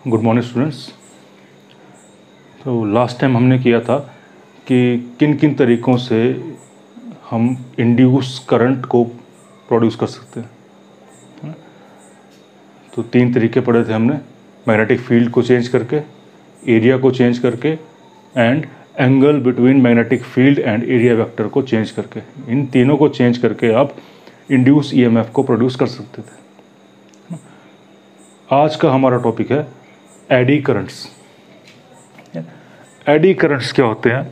Good morning students. तो last time हमने किया था कि किन किन तरीक़ों से हम इंड्यूस करंट को प्रोड्यूस कर सकते हैं। तो 3 तरीके पढ़े थे हमने, मैग्नेटिक फील्ड को चेंज करके, एरिया को चेंज करके and angle between magnetic field and area vector को चेंज करके। इन तीनों को चेंज करके आप इंड्यूस ईएमएफ को प्रोड्यूस कर सकते थे। आज का हमारा टॉपिक है एडी करंट्स। एडी करंट्स क्या होते हैं?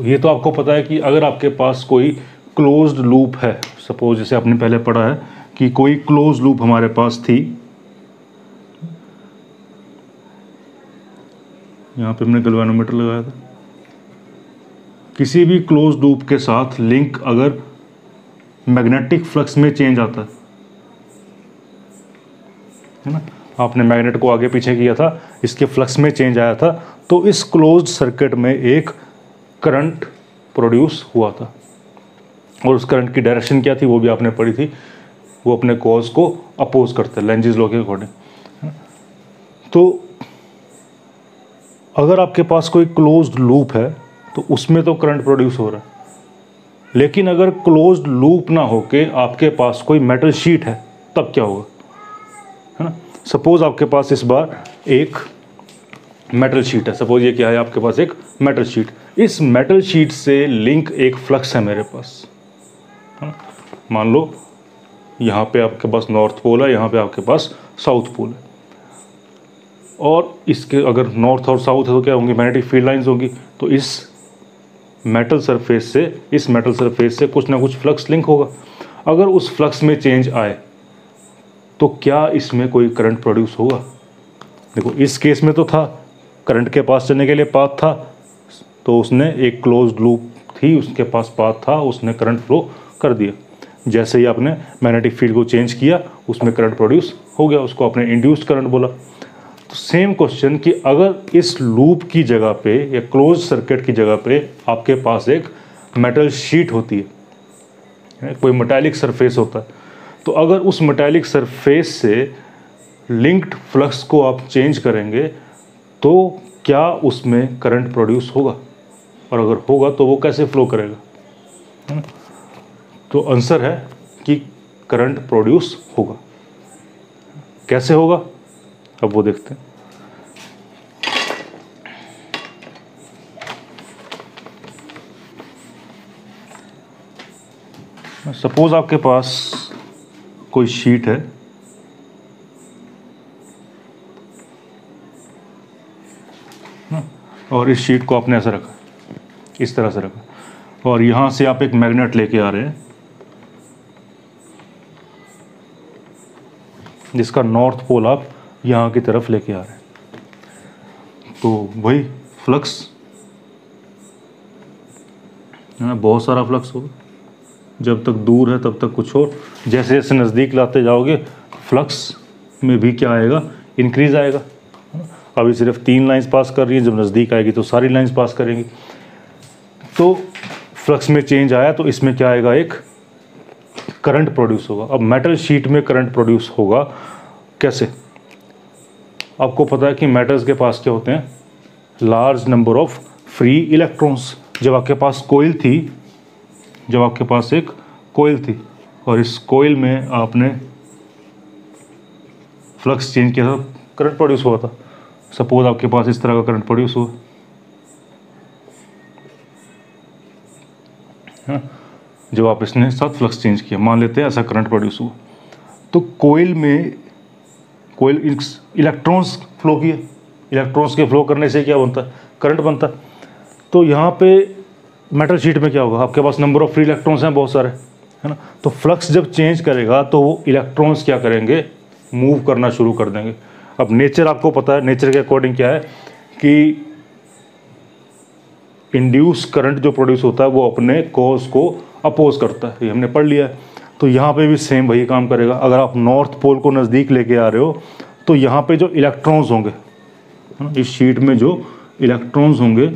ये तो आपको पता है कि अगर आपके पास कोई क्लोज्ड लूप है, सपोज जैसे आपने पहले पढ़ा है कि कोई क्लोज लूप हमारे पास थी, यहाँ पे हमने गैल्वेनोमीटर लगाया था। किसी भी क्लोज लूप के साथ लिंक अगर मैग्नेटिक फ्लक्स में चेंज आता है ना, आपने मैग्नेट को आगे पीछे किया था, इसके फ्लक्स में चेंज आया था, तो इस क्लोज्ड सर्किट में एक करंट प्रोड्यूस हुआ था। और उस करंट की डायरेक्शन क्या थी वो भी आपने पढ़ी थी, वो अपने कॉज को अपोज करते हैं लेंजिस लॉ के अकॉर्डिंग। तो अगर आपके पास कोई क्लोज्ड लूप है तो उसमें तो करंट प्रोड्यूस हो रहा है, लेकिन अगर क्लोज्ड लूप ना होके आपके पास कोई मेटल शीट है तब क्या होगा, है ना। सपोज आपके पास इस बार एक मेटल शीट है, सपोज ये क्या है, आपके पास एक मेटल शीट। इस मेटल शीट से लिंक एक फ्लक्स है मेरे पास, है ना। मान लो यहाँ पे आपके पास नॉर्थ पोल है, यहाँ पे आपके पास साउथ पोल है, और इसके अगर नॉर्थ और साउथ है तो क्या होंगी, मैग्नेटिक फील्ड लाइंस होंगी। तो इस मेटल सरफेस से कुछ ना कुछ फ्लक्स लिंक होगा। अगर उस फ्लक्स में चेंज आए तो क्या इसमें कोई करंट प्रोड्यूस होगा? देखो इस केस में तो था, करंट के पास चलने के लिए पाथ था, तो उसने एक क्लोज्ड लूप थी, उसके पास पाथ था, उसने करंट फ्लो कर दिया। जैसे ही आपने मैग्नेटिक फील्ड को चेंज किया उसमें करंट प्रोड्यूस हो गया, उसको आपने इंड्यूस्ड करंट बोला। तो सेम क्वेश्चन कि अगर इस लूप की जगह पे या क्लोज सर्किट की जगह पे आपके पास एक मेटल शीट होती है, कोई मेटालिक सरफेस होता है, तो अगर उस मेटालिक सरफेस से लिंक्ड फ्लक्स को आप चेंज करेंगे तो क्या उसमें करंट प्रोड्यूस होगा, और अगर होगा तो वो कैसे फ्लो करेगा? तो आंसर है कि करंट प्रोड्यूस होगा। कैसे होगा अब वो देखते हैं। सपोज आपके पास कोई शीट है, और इस शीट को आपने ऐसा रखा, इस तरह से रखा, और यहाँ से आप एक मैग्नेट लेके आ रहे हैं जिसका नॉर्थ पोल आप यहाँ की तरफ लेके आ रहे हैं। तो वही फ्लक्स है ना, बहुत सारा फ्लक्स होगा। जब तक दूर है तब तक कुछ और, जैसे जैसे नज़दीक लाते जाओगे फ्लक्स में भी क्या आएगा, इंक्रीज आएगा। अभी सिर्फ 3 लाइंस पास कर रही हैं, जब नज़दीक आएगी तो सारी लाइंस पास करेंगी। तो फ्लक्स में चेंज आया तो इसमें क्या आएगा, एक करंट प्रोड्यूस होगा। अब मेटल शीट में करंट प्रोड्यूस होगा कैसे? आपको पता है कि मेटल्स के पास क्या होते हैं, large number of free electrons. जब आपके पास कोयल थी, जब आपके पास एक कोयल थी और इस कोयल में आपने फ्लक्स चेंज किया था, करंट प्रोड्यूस हुआ था। सपोज आपके पास इस तरह का करंट प्रोड्यूस हुआ, हाँ, जब आप इसने साथ फ्लक्स चेंज किया, मान लेते हैं ऐसा करंट प्रोड्यूस हुआ। तो कोयल इलेक्ट्रॉन्स फ्लो किए, इलेक्ट्रॉन्स के फ्लो करने से क्या बनता है, करंट बनता है। तो यहाँ पे मेटल शीट में क्या होगा, आपके पास नंबर ऑफ फ्री इलेक्ट्रॉन्स हैं बहुत सारे, है ना। तो फ्लक्स जब चेंज करेगा तो वो इलेक्ट्रॉन्स क्या करेंगे, मूव करना शुरू कर देंगे। अब नेचर आपको पता है, नेचर के अकॉर्डिंग क्या है कि इंड्यूस करंट जो प्रोड्यूस होता है वो अपने कॉज को अपोज करता है, ये हमने पढ़ लिया है। तो यहाँ पे भी सेम वही काम करेगा। अगर आप नॉर्थ पोल को नज़दीक लेके आ रहे हो तो यहाँ पे जो इलेक्ट्रॉन्स होंगे, इस शीट में जो इलेक्ट्रॉन्स होंगे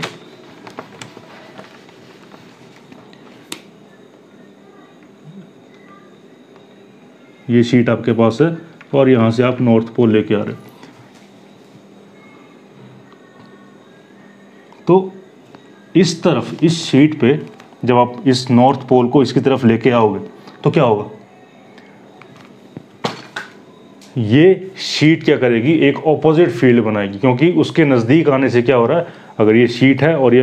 ये शीट आपके पास है और यहाँ से आप नॉर्थ पोल लेके आ रहे हो। तो इस तरफ इस शीट पे जब आप इस नॉर्थ पोल को इसकी तरफ लेके आओगे तो क्या होगा, ये शीट क्या करेगी, एक ऑपोजिट फील्ड बनाएगी, क्योंकि उसके नज़दीक आने से क्या हो रहा है, अगर ये शीट है और ये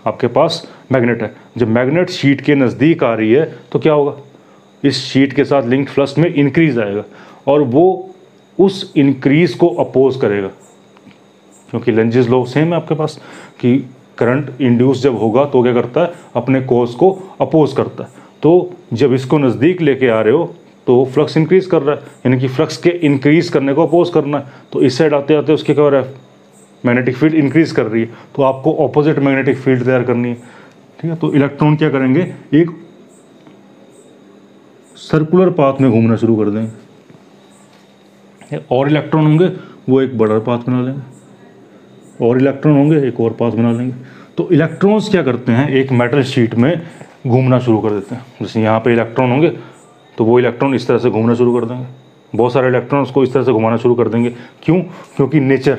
आपके पास मैग्नेट है, जब मैग्नेट शीट के नज़दीक आ रही है तो क्या होगा, इस शीट के साथ लिंक्ड फ्लक्स में इंक्रीज आएगा और वो उस इंक्रीज को अपोज करेगा, क्योंकि लेंजेस लॉ सेम है आपके पास कि करंट इंड्यूस जब होगा तो क्या करता है, अपने कोस को अपोज करता है। तो जब इसको नज़दीक लेके आ रहे हो तो फ्लक्स इंक्रीज कर रहा है, यानी कि फ्लक्स के इंक्रीज करने को अपोज करना है। तो इस साइड आते आते उसके क्या हो रहा है, मैग्नेटिक फील्ड इंक्रीज कर रही है, तो आपको ऑपोजिट मैग्नेटिक फील्ड तैयार करनी है। ठीक है, तो इलेक्ट्रॉन क्या करेंगे, एक सर्कुलर पाथ में घूमना शुरू कर देंगे, और इलेक्ट्रॉन होंगे वो एक बड़ा पाथ बना लेंगे, और इलेक्ट्रॉन होंगे एक और पाथ बना लेंगे। तो इलेक्ट्रॉन्स क्या करते हैं, एक मेटल शीट में घूमना शुरू कर देते हैं। जैसे यहाँ पे इलेक्ट्रॉन होंगे तो वो इलेक्ट्रॉन इस तरह से घूमना शुरू कर देंगे, बहुत सारे इलेक्ट्रॉन्स को इस तरह से घुमाना शुरू कर देंगे। क्यों, क्योंकि नेचर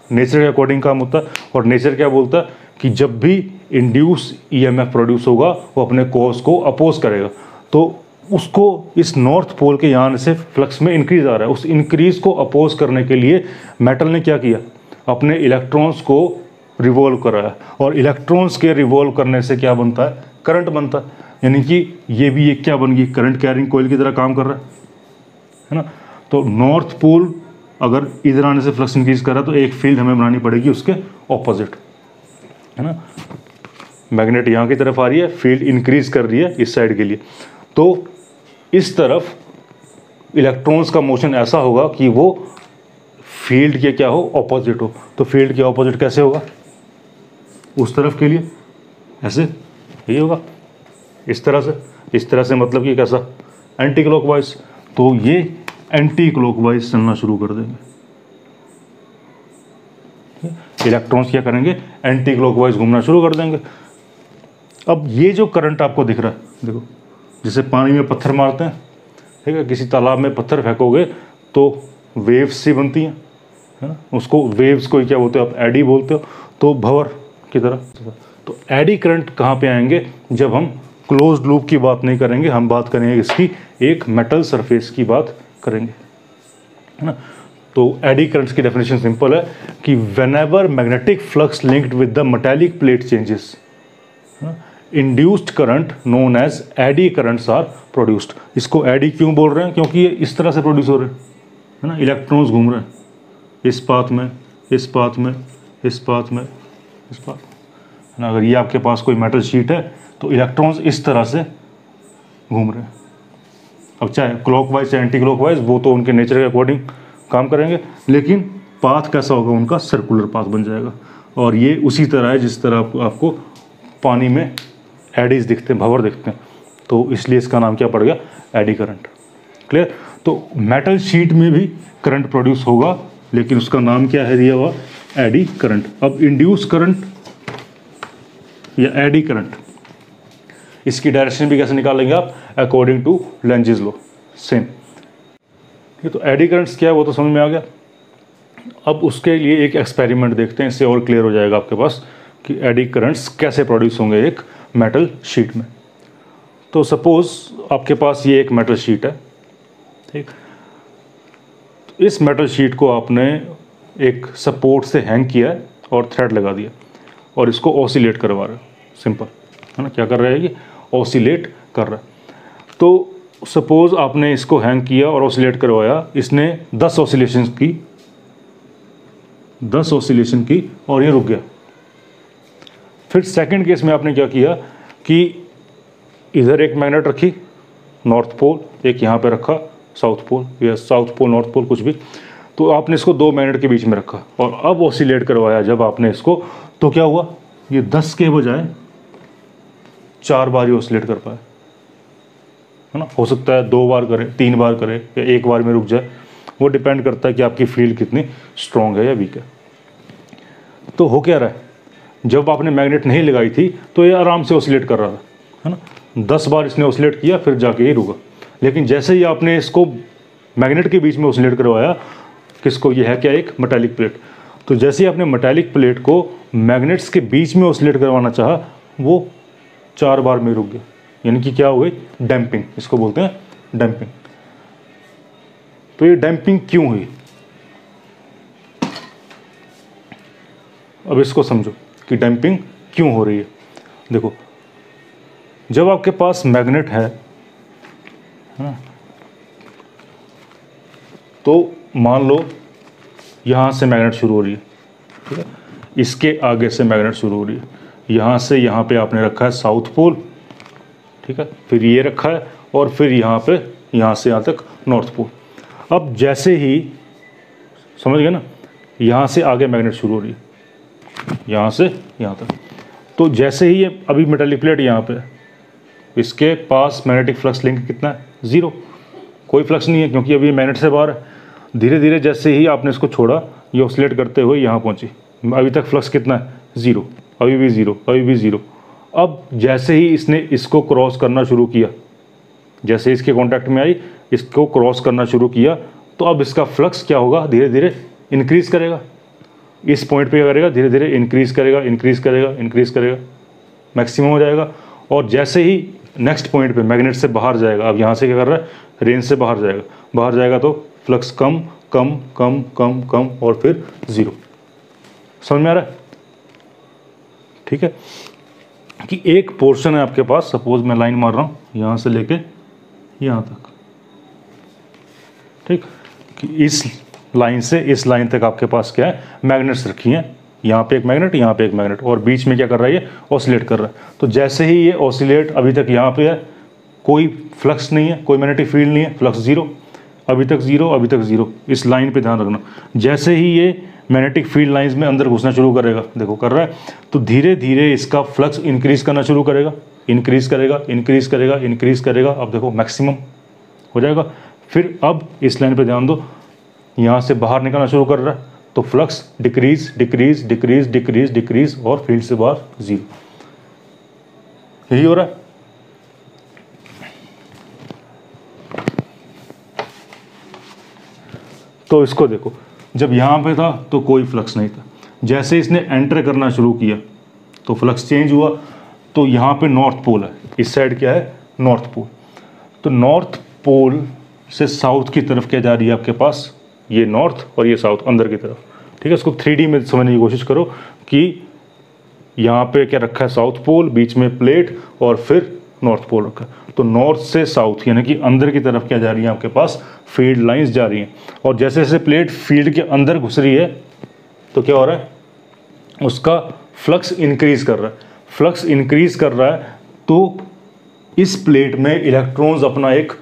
के अकॉर्डिंग काम होता है, और नेचर क्या बोलता है कि जब भी इंड्यूस ईएमएफ प्रोड्यूस होगा वो अपने कोस को अपोज करेगा। तो उसको इस नॉर्थ पोल के यहाँ से फ्लक्स में इंक्रीज आ रहा है, उस इंक्रीज को अपोज करने के लिए मेटल ने क्या किया, अपने इलेक्ट्रॉन्स को रिवॉल्व कराया, और इलेक्ट्रॉन्स के रिवॉल्व करने से क्या बनता है, करंट बनता है। यानी कि ये भी एक क्या बन गई, करंट कैरिंग कोयल की तरह काम कर रहा है ना। तो नॉर्थ पोल अगर इधर आने से फ्लक्स इंक्रीज कर रहा है तो एक फील्ड हमें बनानी पड़ेगी उसके ऑपोजिट, है ना। मैग्नेट यहाँ की तरफ आ रही है, फील्ड इंक्रीज कर रही है इस साइड के लिए, तो इस तरफ इलेक्ट्रॉन्स का मोशन ऐसा होगा कि वो फील्ड के क्या हो, ऑपोजिट हो। तो फील्ड के ऑपोजिट कैसे होगा, उस तरफ के लिए ऐसे यही होगा, इस तरह से मतलब कि कैसा, एंटी क्लॉकवाइज। तो ये एंटी क्लॉकवाइज चलना शुरू कर देंगे, इलेक्ट्रॉन्स क्या करेंगे, एंटी क्लॉकवाइज घूमना शुरू कर देंगे। अब ये जो करंट आपको दिख रहा है, देखो जैसे पानी में पत्थर मारते हैं, ठीक है, किसी तालाब में पत्थर फेंकोगे तो वेव्स सी बनती हैं, है ना, उसको वेव्स को क्या बोलते हो आप, एडी बोलते हो, तो भंवर की तरह। तो एडी करंट कहाँ पे आएंगे, जब हम क्लोज्ड लूप की बात नहीं करेंगे, हम बात करेंगे इसकी एक मेटल सरफेस की बात करेंगे, है ना। तो एडी करंट्स की डेफिनेशन सिंपल है कि whenever magnetic flux linked with the metallic plate changes, induced current known as eddy currents are produced. इसको एडी क्यों बोल रहे हैं, क्योंकि ये इस तरह से प्रोड्यूस हो रहे हैं, है ना, इलेक्ट्रॉन्स घूम रहे हैं इस पाथ में, इस पाथ में, इस पाथ में, इस पाथ, है ना। अगर ये आपके पास कोई मेटल शीट है तो इलेक्ट्रॉन्स इस तरह से घूम रहे हैं। अब चाहे क्लॉकवाइज चाहे एंटी क्लॉकवाइज, वो तो उनके नेचर के अकॉर्डिंग काम करेंगे, लेकिन पाथ कैसा होगा उनका, सर्कुलर पाथ बन जाएगा। और ये उसी तरह है जिस तरह आपको पानी में एडीज दिखते हैं, भंवर दिखते हैं, तो इसलिए इसका नाम क्या पड़ गया, एडी करंट। क्लियर। तो मेटल शीट में भी करंट प्रोड्यूस होगा, लेकिन उसका नाम क्या है दिया हुआ, एडी करंट। अब इंड्यूस करंट या एडी करंट, इसकी डायरेक्शन भी कैसे निकालेंगे आप, according to Lenz's law, same. तो एडी करंट्स क्या है वो तो समझ में आ गया। अब उसके लिए एक एक्सपेरिमेंट देखते हैं, इससे और क्लियर हो जाएगा आपके पास कि एडी करंट्स कैसे प्रोड्यूस होंगे एक मेटल शीट में। तो सपोज आपके पास ये एक मेटल शीट है, ठीक। इस मेटल शीट को आपने एक सपोर्ट से हैंग किया है और थ्रेड लगा दिया और इसको ऑसिलेट करवा रहे हो, सिंपल, है ना। क्या कर रहा है ये, ऑसिलेट कर रहा है। तो सपोज आपने इसको हैंग किया और ऑसिलेट करवाया, इसने 10 ऑसिलेशन की और ये रुक गया। फिर सेकंड केस में आपने क्या किया कि इधर एक मैग्नेट रखी नॉर्थ पोल, एक यहाँ पे रखा साउथ पोल, या साउथ पोल नॉर्थ पोल कुछ भी, तो आपने इसको 2 मैग्नेट के बीच में रखा और अब ऑसिलेट करवाया जब आपने इसको, तो क्या हुआ, ये 10 के बजाय 4 बार ही ऑसिलेट कर पाए, है ना। हो सकता है 2 बार करे, 3 बार करे, या 1 बार में रुक जाए, वो डिपेंड करता है कि आपकी फील्ड कितनी स्ट्रॉन्ग है या वीक है। तो हो क्या रहा है, जब आपने मैग्नेट नहीं लगाई थी तो ये आराम से ऑसिलेट कर रहा था, है ना। 10 बार इसने ऑसिलेट किया फिर जाके ये रुका। लेकिन जैसे ही आपने इसको मैग्नेट के बीच में ऑसिलेट करवाया किसको, ये है क्या, एक मेटालिक प्लेट। तो जैसे ही आपने मेटालिक प्लेट को मैग्नेट्स के बीच में ऑसिलेट करवाना चाहा, वो 4 बार में रुक गया, यानी कि क्या हो गई, डैम्पिंग, इसको बोलते हैं डैम्पिंग। तो ये डैम्पिंग क्यों हुई, अब इसको समझो कि डैम्पिंग क्यों हो रही है। देखो, जब आपके पास मैग्नेट है, तो मान लो यहाँ से मैग्नेट शुरू हो रही है, ठीक है, इसके आगे से मैग्नेट शुरू हो रही है, यहाँ से यहाँ पे आपने रखा है साउथ पोल, ठीक है, फिर ये रखा है और फिर यहाँ पे, यहाँ से यहाँ तक नॉर्थ पोल। अब जैसे ही, समझ गए ना, यहाँ से आगे मैग्नेट शुरू हो रही है, यहाँ से यहाँ तक, तो जैसे ही ये अभी मेटालिक प्लेट यहाँ पे, इसके पास मैग्नेटिक फ्लक्स लिंक कितना है, 0, कोई फ्लक्स नहीं है क्योंकि अभी मैग्नेट से बाहर है। धीरे धीरे जैसे ही आपने इसको छोड़ा, ये ऑसिलेट करते हुए यहाँ पहुँची, अभी तक फ्लक्स कितना है, 0, अभी भी 0, अभी भी 0। अब जैसे ही इसने इसको क्रॉस करना शुरू किया, जैसे इसके कांटेक्ट में आई, इसको क्रॉस करना शुरू किया, तो अब इसका फ्लक्स क्या होगा, धीरे धीरे इंक्रीज़ करेगा। इस पॉइंट पे क्या करेगा, धीरे धीरे इंक्रीज़ करेगा, इंक्रीज़ करेगा, इंक्रीज़ करेगा, मैक्सिमम हो जाएगा। और जैसे ही नेक्स्ट पॉइंट पे मैग्नेट से बाहर जाएगा, अब यहाँ से क्या कर रहा है, रेंज से बाहर जाएगा, बाहर जाएगा तो फ्लक्स कम कम कम कम कम और फिर 0। समझ में आ रहा है, ठीक है, कि एक पोर्शन है आपके पास, सपोज मैं लाइन मार रहा हूँ यहाँ से लेके यहाँ तक, ठीक, कि इस लाइन से इस लाइन तक आपके पास क्या है, मैग्नेट्स रखी हैं, यहाँ पे एक मैग्नेट, यहाँ पे एक मैग्नेट, और बीच में क्या कर रहा है, ये ऑसिलेट कर रहा है। तो जैसे ही ये ऑसिलेट, अभी तक यहाँ पे है, कोई फ्लक्स नहीं है, कोई मैग्नेटिक फील्ड नहीं है, फ्लक्स 0, अभी तक 0, अभी तक 0, इस लाइन पे ध्यान रखना। जैसे ही ये मैग्नेटिक फील्ड लाइंस में अंदर घुसना शुरू करेगा, देखो कर रहा है, तो धीरे धीरे इसका फ्लक्स इंक्रीज़ करना शुरू करेगा, इंक्रीज़ करेगा, इंक्रीज़ करेगा, इंक्रीज़ करेगा, अब देखो मैक्सिमम हो जाएगा। फिर अब इस लाइन पे ध्यान दो, यहाँ से बाहर निकलना शुरू कर रहा है, तो flux decrease decrease decrease decrease decrease और फील्ड से बाहर 0। यही हो रहा है। तो इसको देखो, जब यहाँ पे था तो कोई फ्लक्स नहीं था, जैसे इसने एंटर करना शुरू किया तो फ्लक्स चेंज हुआ। तो यहाँ पे नॉर्थ पोल है, इस साइड क्या है, नॉर्थ पोल। तो नॉर्थ पोल से साउथ की तरफ क्या जा रही है आपके पास, ये नॉर्थ और ये साउथ अंदर की तरफ, ठीक है। इसको 3D में समझने की कोशिश करो कि यहाँ पे क्या रखा है, साउथ पोल, बीच में प्लेट और फिर नॉर्थ पोल रखा है। तो नॉर्थ से साउथ यानी कि अंदर की तरफ क्या जा रही है आपके पास, फील्ड लाइंस जा रही हैं। और जैसे जैसे प्लेट फील्ड के अंदर घुस रही है तो क्या हो रहा है, उसका फ्लक्स इंक्रीज कर रहा है। फ्लक्स इंक्रीज कर रहा है तो इस प्लेट में इलेक्ट्रॉन्स अपना एक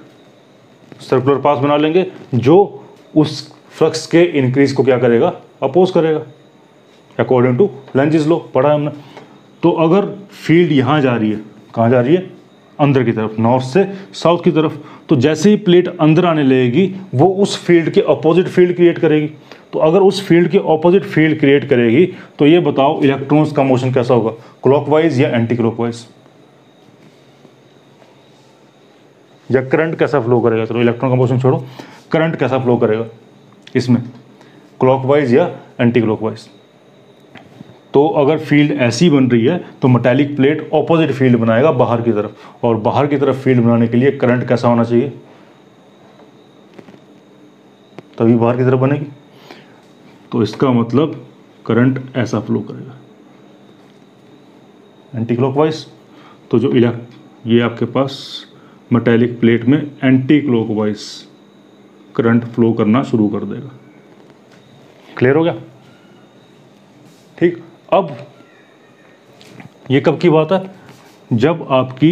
सर्कुलर पाथ बना लेंगे जो उस फ्लक्स के इंक्रीज को क्या करेगा, अपोज करेगा, अकॉर्डिंग टू लेंज़ लॉ पढ़ा है हमने। तो अगर फील्ड यहाँ जा रही है, कहाँ जा रही है, अंदर की तरफ, नॉर्थ से साउथ की तरफ, तो जैसे ही प्लेट अंदर आने लगेगी वो उस फील्ड के अपोजिट फील्ड क्रिएट करेगी। तो अगर उस फील्ड के अपोजिट फील्ड क्रिएट करेगी तो ये बताओ इलेक्ट्रॉन्स का मोशन कैसा होगा, क्लॉकवाइज या एंटी क्लॉकवाइज, या करंट कैसा फ्लो करेगा। चलो इलेक्ट्रॉन का मोशन छोड़ो, करंट कैसा फ्लो करेगा इसमें, क्लॉकवाइज या एंटी क्लॉकवाइज। तो अगर फील्ड ऐसी बन रही है तो मेटालिक प्लेट ऑपोजिट फील्ड बनाएगा बाहर की तरफ, और बाहर की तरफ फील्ड बनाने के लिए करंट कैसा होना चाहिए, तभी बाहर की तरफ बनेगी। तो इसका मतलब करंट ऐसा फ्लो करेगा, एंटी क्लॉकवाइज। तो जो ये आपके पास मेटालिक प्लेट में एंटी क्लॉकवाइज करंट फ्लो करना शुरू कर देगा। क्लियर हो गया, ठीक। अब ये कब की बात है, जब आपकी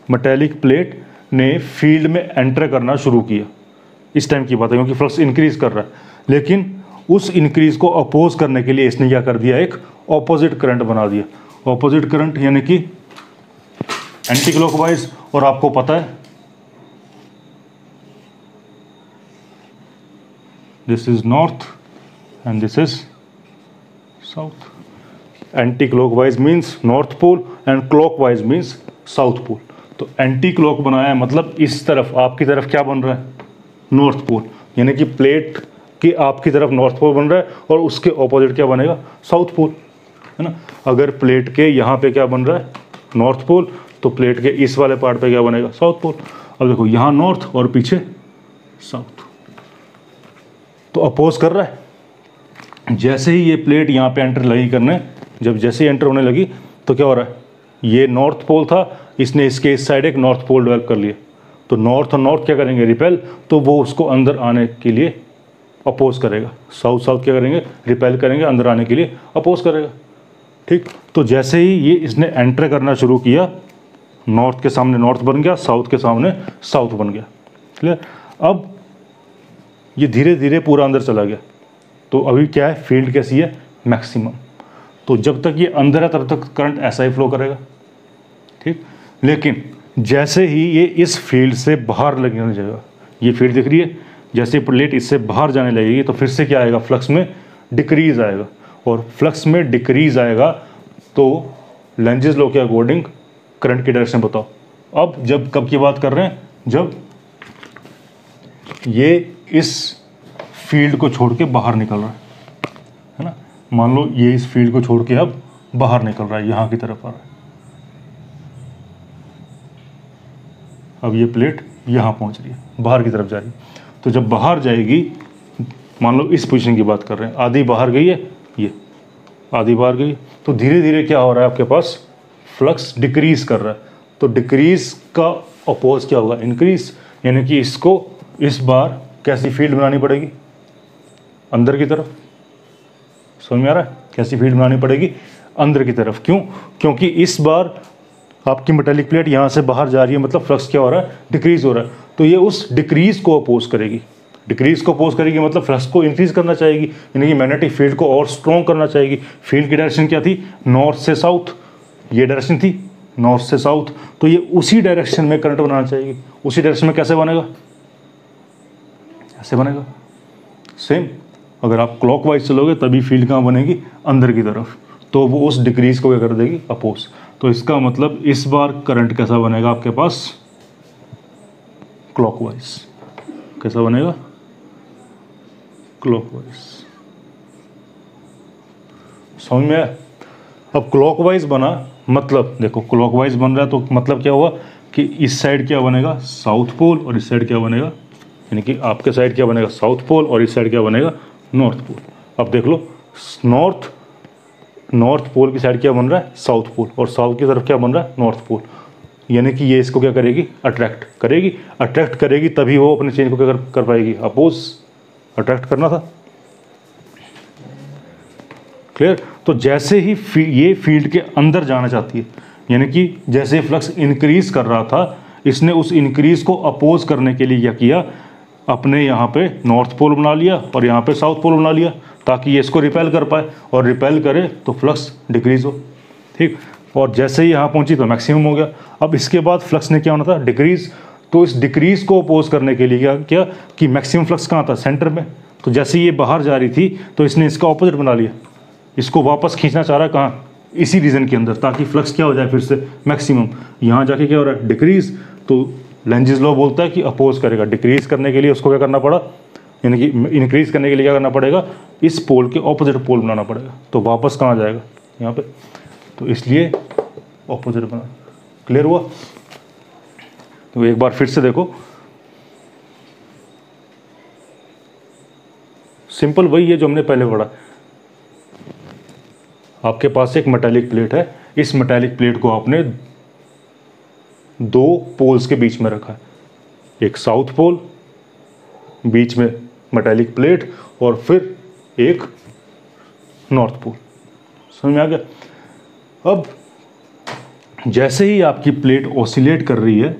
मेटालिक प्लेट ने फील्ड में एंटर करना शुरू किया, इस टाइम की बात है, क्योंकि फ्लक्स इंक्रीज कर रहा है। लेकिन उस इंक्रीज को अपोज करने के लिए इसने क्या कर दिया, एक ऑपोजिट करंट बना दिया। ऑपोजिट करंट यानी कि एंटी क्लॉकवाइज। और आपको पता है this is north and this is south. Anti-clockwise means north pole and clockwise means south pole. तो एंटी क्लॉक बनाया है, मतलब इस तरफ आपकी तरफ क्या बन रहा है, नॉर्थ पोल, यानी कि प्लेट की आपकी तरफ नॉर्थ पोल बन रहा है और उसके ऑपोजिट क्या बनेगा, साउथ पोल, है ना। अगर प्लेट के यहाँ पे क्या बन रहा है, नॉर्थ पोल, तो प्लेट के इस वाले पार्ट पे क्या बनेगा, साउथ पोल। अब देखो यहाँ नॉर्थ और पीछे साउथ, तो अपोज कर रहा है। जैसे ही ये प्लेट यहाँ पे एंटर लगी करने, जब जैसे ही एंटर होने लगी तो क्या हो रहा है, ये नॉर्थ पोल था, इसने इसके इस साइड एक नॉर्थ पोल डेवलप कर लिया, तो नॉर्थ और नॉर्थ क्या करेंगे, रिपेल, तो वो उसको अंदर आने के लिए अपोज करेगा। साउथ साउथ क्या करेंगे, रिपेल करेंगे, अंदर आने के लिए अपोज करेगा। ठीक, तो जैसे ही ये इसने एंटर करना शुरू किया, नॉर्थ के सामने नॉर्थ बन गया, साउथ के सामने साउथ बन गया। क्लियर। अब ये धीरे धीरे पूरा अंदर चला गया, तो अभी क्या है, फील्ड कैसी है, मैक्सिमम। तो जब तक ये अंदर है तब तक करंट ऐसा ही फ्लो करेगा। ठीक, लेकिन जैसे ही ये इस फील्ड से बाहर लगने लगेगा, ये फील्ड दिख रही है, जैसे प्लेट इससे बाहर जाने लगेगी तो फिर से क्या आएगा, फ्लक्स में डिक्रीज आएगा, और फ्लक्स में डिक्रीज आएगा तो लेंजेस लॉ के अकॉर्डिंग करंट की डायरेक्शन बताओ। अब जब कब की बात कर रहे हैं, जब ये इस फील्ड को छोड़ के बाहर निकल रहा है ना। मान लो ये इस फील्ड को छोड़ के अब बाहर निकल रहा है, यहाँ की तरफ आ रहा है। अब ये प्लेट यहाँ पहुँच रही है, बाहर की तरफ जा रही है। तो जब बाहर जाएगी, मान लो इस पोजीशन की बात कर रहे हैं, आधी बाहर गई है, ये आधी बाहर गई, तो धीरे धीरे क्या हो रहा है, आपके पास फ्लक्स डिक्रीज कर रहा है। तो डिक्रीज का अपोज क्या होगा, इंक्रीज, यानी कि इसको इस बार कैसी फील्ड बनानी पड़ेगी, अंदर की तरफ। समझ में आ रहा है, कैसी फील्ड बनानी पड़ेगी, अंदर की तरफ। क्यों, क्योंकि इस बार आपकी मेटालिक प्लेट यहाँ से बाहर जा रही है, मतलब फ्लक्स क्या हो रहा है, डिक्रीज हो रहा है। तो ये उस डिक्रीज को अपोज करेगी, डिक्रीज को अपोज करेगी मतलब फ्लक्स को इंक्रीज करना चाहेगी, यानी कि मैग्नेटिक फील्ड को और स्ट्रॉन्ग करना चाहेगी। फील्ड की डायरेक्शन क्या थी, नॉर्थ से साउथ, ये डायरेक्शन थी नॉर्थ से साउथ, तो ये उसी डायरेक्शन में करंट बनाना चाहेगी। उसी डायरेक्शन में कैसे बनेगा, ऐसे बनेगा। सेम अगर आप क्लॉकवाइज चलोगे तभी फील्ड कहाँ बनेगी, अंदर की तरफ, तो वो उस डिक्रीज को क्या कर देगी, अपोज। तो इसका मतलब इस बार करंट कैसा बनेगा आपके पास, क्लॉकवाइज। कैसा बनेगा, क्लॉकवाइज। समझ में आया। अब क्लॉकवाइज बना मतलब देखो, क्लॉकवाइज बन रहा है तो मतलब क्या हुआ कि इस साइड क्या बनेगा, साउथ पोल, और इस साइड क्या बनेगा, यानी कि आपके साइड क्या बनेगा, साउथ पोल, और इस साइड क्या बनेगा, नॉर्थ पोल। अब देख लो, नॉर्थ पोल की साइड क्या बन रहा है, साउथ पोल, और साउथ की तरफ क्या बन रहा है, नॉर्थ पोल। यानी कि ये इसको क्या करेगी, अट्रैक्ट करेगी। अट्रैक्ट करेगी तभी वो अपने चेंज को क्या कर पाएगी, अपोज। अट्रैक्ट करना था। क्लियर। तो जैसे ही ये फील्ड के अंदर जाना चाहती है, यानी कि जैसे फ्लक्स इंक्रीज कर रहा था, इसने उस इंक्रीज को अपोज करने के लिए क्या किया, अपने यहाँ पे नॉर्थ पोल बना लिया और यहाँ पे साउथ पोल बना लिया, ताकि ये इसको रिपेल कर पाए, और रिपेल करे तो फ्लक्स डिक्रीज हो। ठीक, और जैसे ही यहाँ पहुँची तो मैक्सिमम हो गया। अब इसके बाद फ्लक्स ने क्या होना था, डिक्रीज। तो इस डिक्रीज को अपोज करने के लिए क्या कि मैक्सिमम फ्लक्स कहाँ था, सेंटर में। तो जैसे ये बाहर जा रही थी तो इसने इसका ऑपोजिट बना लिया, इसको वापस खींचना चाह रहा है कहाँ, इसी रीजन के अंदर, ताकि फ्लक्स क्या हो जाए फिर से मैक्सिमम। यहाँ जाके क्या हो रहा है, डिक्रीज। तो लेंजेस लॉ बोलता है कि अपोज करेगा। डिक्रीज करने के लिए उसको क्या करना पड़ा, यानी कि इंक्रीज करने के लिए क्या करना पड़ेगा, इस पोल के ऑपोजिट पोल बनाना पड़ेगा। तो वापस कहाँ जाएगा, यहाँ पे। तो इसलिए ऑपोजिट बना। क्लियर हुआ। तो एक बार फिर से देखो, सिंपल वही है जो हमने पहले पढ़ा। आपके पास एक मेटालिक प्लेट है, इस मेटालिक प्लेट को आपने दो पोल्स के बीच में रखा है, एक साउथ पोल, बीच में मेटालिक प्लेट, और फिर एक नॉर्थ पोल। समझ में आ गया। अब जैसे ही आपकी प्लेट ऑसिलेट कर रही है,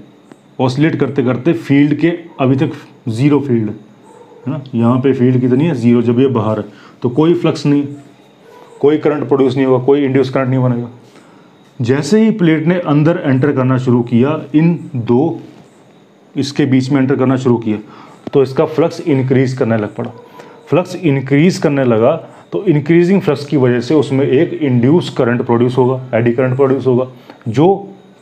ऑसिलेट करते करते फील्ड के अभी तक जीरो फील्ड है ना, यहाँ पे फील्ड कितनी है, जीरो। जब ये बाहर है तो कोई फ्लक्स नहीं, कोई करंट प्रोड्यूस नहीं होगा, कोई इंड्यूस करंट नहीं बनेगा। जैसे ही प्लेट ने अंदर एंटर करना शुरू किया, इन दो इसके बीच में एंटर करना शुरू किया, तो इसका फ्लक्स इंक्रीज करने लग पड़ा। फ्लक्स इंक्रीज करने लगा तो इंक्रीजिंग फ्लक्स की वजह से उसमें एक इंड्यूस करंट प्रोड्यूस होगा, एडी करंट प्रोड्यूस होगा, जो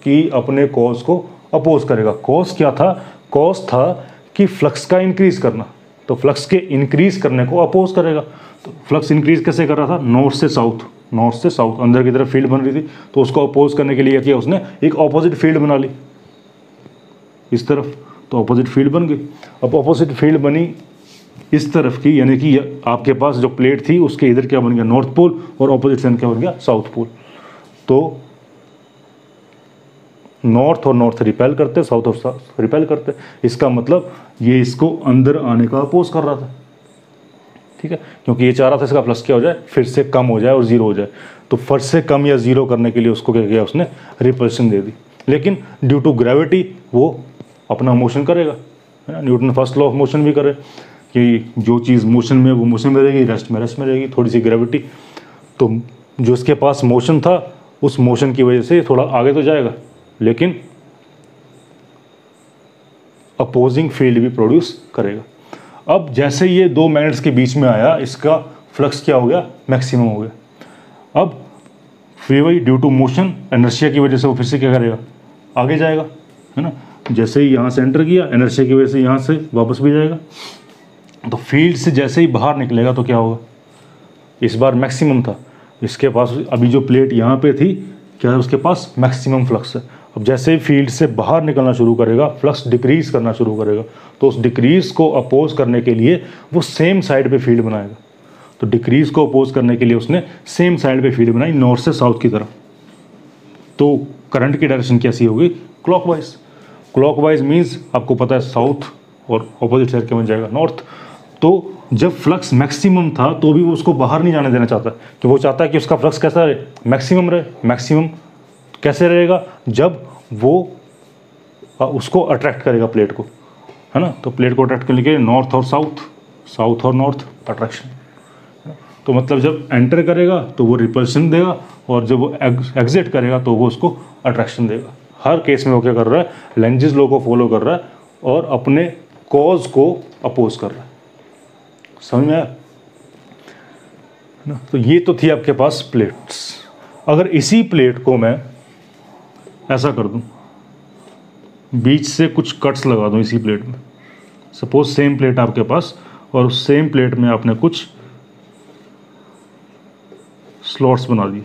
कि अपने कॉज को अपोज करेगा। कॉज क्या था? कॉज था कि फ्लक्स का इंक्रीज करना, तो फ्लक्स के इंक्रीज करने को अपोज करेगा। तो फ्लक्स इंक्रीज कैसे कर रहा था? नॉर्थ से साउथ, नॉर्थ से साउथ अंदर की तरफ फील्ड बन रही थी, तो उसको अपोज करने के लिए क्या उसने एक ऑपोजिट फील्ड बना ली इस तरफ, तो ऑपोजिट फील्ड बन गई। अब ऑपोजिट फील्ड बनी इस तरफ की, यानी कि आपके पास जो प्लेट थी उसके इधर क्या बन गया? नॉर्थ पोल, और ऑपोजिट से क्या बन गया? South pole. तो नॉर्थ और नॉर्थ रिपेल करते, साउथ और साउथ रिपेल करते। इसका मतलब ये इसको अंदर आने का अपोज कर रहा था, ठीक है, क्योंकि ये चाह रहा था इसका फ्लक्स क्या हो जाए, फिर से कम हो जाए और जीरो हो जाए। तो फर्स्ट से कम या जीरो करने के लिए उसको क्या किया उसने? रिपल्शन दे दी। लेकिन ड्यू टू ग्रेविटी वो अपना मोशन करेगा, है ना। Newton first law of motion भी करे कि जो चीज़ मोशन में वो मोशन में रहेगी, रेस्ट में रहेगी, थोड़ी सी ग्रेविटी। तो जो इसके पास मोशन था उस मोशन की वजह से थोड़ा आगे तो जाएगा, लेकिन अपोजिंग फील्ड भी प्रोड्यूस करेगा। अब जैसे ये दो मैग्नेट्स के बीच में आया, इसका फ्लक्स क्या हो गया? मैक्सिमम हो गया। अब फिर वही ड्यू टू मोशन इनर्शिया की वजह से वो फिर से क्या करेगा? आगे जाएगा, है ना। जैसे ही यहाँ से एंटर किया, इनर्शिया की वजह से यहाँ से वापस भी जाएगा। तो फील्ड से जैसे ही बाहर निकलेगा तो क्या होगा? इस बार मैक्सिमम था, इसके पास अभी जो प्लेट यहाँ पे थी, क्या है उसके पास? मैक्सिमम फ्लक्स है। अब जैसे ही फील्ड से बाहर निकलना शुरू करेगा, फ्लक्स डिक्रीज करना शुरू करेगा, तो उस डिक्रीज को अपोज करने के लिए वो सेम साइड पे फील्ड बनाएगा। तो डिक्रीज को अपोज करने के लिए उसने सेम साइड पे फील्ड बनाई, नॉर्थ से साउथ की तरफ। तो करंट की डायरेक्शन कैसी होगी? क्लॉकवाइज। क्लॉकवाइज मीन्स आपको पता है साउथ, और ऑपोजिट साइड क्या बन जाएगा? नॉर्थ। तो जब फ्लक्स मैक्सिमम था तो भी वो उसको बाहर नहीं जाने देना चाहता, कि वो चाहता है कि उसका फ्लक्स कैसा रहे? मैक्सिमम रहे। मैक्सिमम कैसे रहेगा? जब वो उसको अट्रैक्ट करेगा प्लेट को, है ना। तो प्लेट को अट्रैक्ट करने के लिए नॉर्थ और साउथ, साउथ और नॉर्थ अट्रैक्शन। तो मतलब जब एंटर करेगा तो वो रिपल्शन देगा, और जब वो एग्जिट करेगा तो वो उसको अट्रैक्शन देगा। हर केस में वो क्या कर रहा है? लेंजेस लॉ को फॉलो कर रहा है और अपने कॉज को अपोज कर रहा है। समझ में आया ना। तो ये तो थी आपके पास प्लेट्स। अगर इसी प्लेट को मैं ऐसा कर दूं, बीच से कुछ कट्स लगा दूं इसी प्लेट में, सपोज सेम प्लेट आपके पास, और उस सेम प्लेट में आपने कुछ स्लॉट्स बना दिए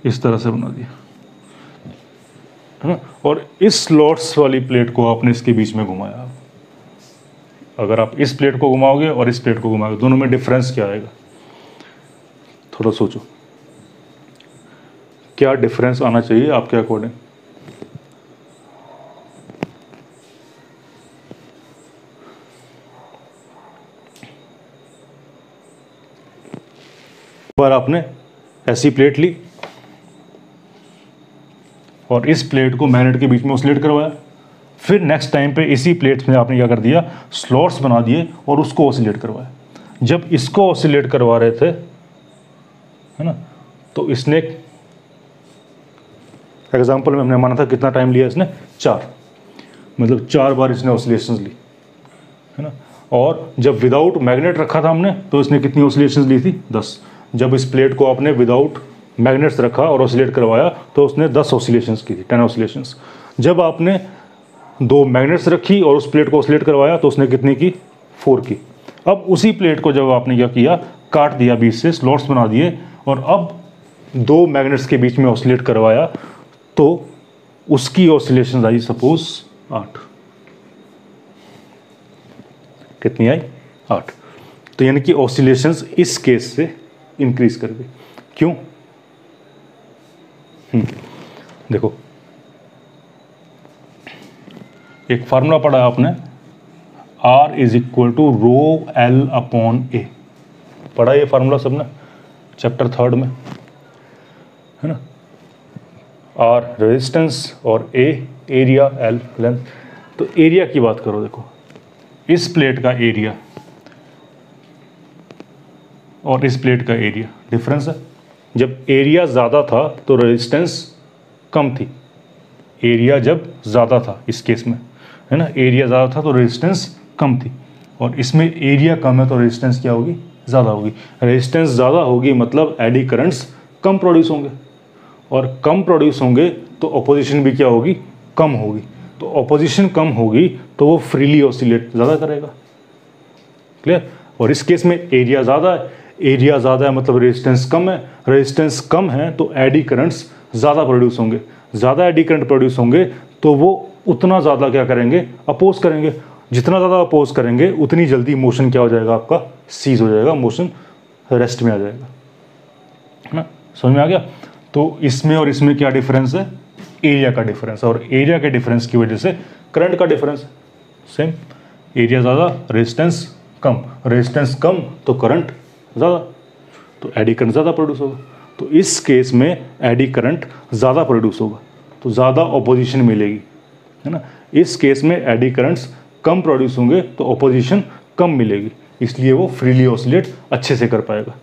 इस तरह से बना दिया, है ना। और इस स्लॉट्स वाली प्लेट को आपने इसके बीच में घुमाया। अगर आप इस प्लेट को घुमाओगे और इस प्लेट को घुमाओगे, दोनों में डिफरेंस क्या आएगा? थोड़ा सोचो, क्या डिफरेंस आना चाहिए आपके अकॉर्डिंग? पर आपने ऐसी प्लेट ली और इस प्लेट को मैग्नेट के बीच में ऑसिलेट करवाया, फिर नेक्स्ट टाइम पे इसी प्लेट में आपने क्या कर दिया? स्लॉट्स बना दिए और उसको ऑसिलेट करवाया। जब इसको ऑसिलेट करवा रहे थे, है ना, तो इसने एग्जांपल में हमने माना था कितना टाइम लिया इसने? 4, मतलब 4 बार इसने ऑसिलेशंस ली, है ना। और जब विदाउट मैग्नेट रखा था हमने, तो इसने कितनी ऑसिलेशंस ली थी? 10। जब इस प्लेट को आपने विदाउट मैग्नेट्स रखा और ऑसिलेट करवाया तो उसने 10 ऑसिलेशंस की थी, 10 ऑसिलेशंस। जब आपने 2 मैग्नेट्स रखी और उस प्लेट को ऑसिलेट करवाया तो उसने कितनी की? 4 की। अब उसी प्लेट को जब आपने क्या किया? काट दिया बीच से, स्लॉट्स बना दिए, और अब 2 मैग्नेट्स के बीच में ऑसिलेट करवाया, तो उसकी ऑसिलेशन आई सपोज 8। कितनी आई? 8। तो यानी कि ऑसिलेशंस इस केस से इंक्रीज कर गई। क्यों? देखो, एक फार्मूला पढ़ा आपने, R is equal to rho L upon A. पढ़ा ये फार्मूला सबने चैप्टर 3 में, है ना। R रेजिस्टेंस और A एरिया, L लेंथ। तो एरिया की बात करो, देखो इस प्लेट का एरिया और इस प्लेट का एरिया डिफरेंस है। जब एरिया ज़्यादा था तो रेजिस्टेंस कम थी। एरिया जब ज़्यादा था इस केस में, है ना, एरिया ज़्यादा था तो रेजिस्टेंस कम थी, और इसमें एरिया कम है तो रेजिस्टेंस क्या होगी? ज़्यादा होगी। रेजिस्टेंस ज़्यादा होगी मतलब एडी करंट्स कम प्रोड्यूस होंगे, और कम प्रोड्यूस होंगे तो ऑपोजिशन भी क्या होगी, कम होगी। तो ऑपोजिशन कम होगी तो वो फ्रीली ऑसिलेट ज़्यादा करेगा। क्लियर। और इस केस में एरिया ज़्यादा है, एरिया ज़्यादा है मतलब रेजिस्टेंस कम है, रेजिस्टेंस कम है तो एडी करंट्स ज़्यादा प्रोड्यूस होंगे, ज़्यादा एडी करंट प्रोड्यूस होंगे तो वो उतना ज़्यादा क्या करेंगे, अपोज करेंगे। जितना ज़्यादा अपोज करेंगे उतनी जल्दी मोशन क्या हो जाएगा, आपका सीज हो जाएगा, मोशन रेस्ट में आ जाएगा, है ना। समझ में आ गया। तो इसमें और इसमें क्या डिफरेंस है, एरिया का डिफरेंस, और एरिया के डिफरेंस की वजह से करंट का डिफरेंस सेम। एरिया ज़्यादा, रेजिस्टेंस कम, रेजिस्टेंस कम तो करंट ज़्यादा, तो एडी करंट ज़्यादा प्रोड्यूस होगा। तो इस केस में एडी करंट ज़्यादा प्रोड्यूस होगा तो ज़्यादा ऑपोजिशन मिलेगी, है ना। इस केस में एडी करंट्स कम प्रोड्यूस होंगे तो ऑपोजिशन कम मिलेगी, इसलिए वो फ्रीली ऑसिलेट अच्छे से कर पाएगा।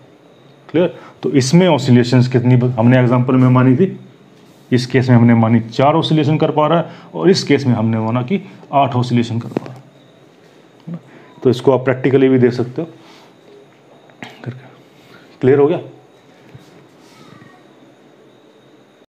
क्लियर। तो इसमें ऑसिलेशंस कितनी हमने एग्जांपल में मानी थी, इस केस में हमने मानी 4 ऑसिलेशन कर पा रहा है, और इस केस में हमने माना कि 8 ऑसिलेशन कर पा रहा है। तो इसको आप प्रैक्टिकली भी देख सकते हो करके। क्लियर हो गया।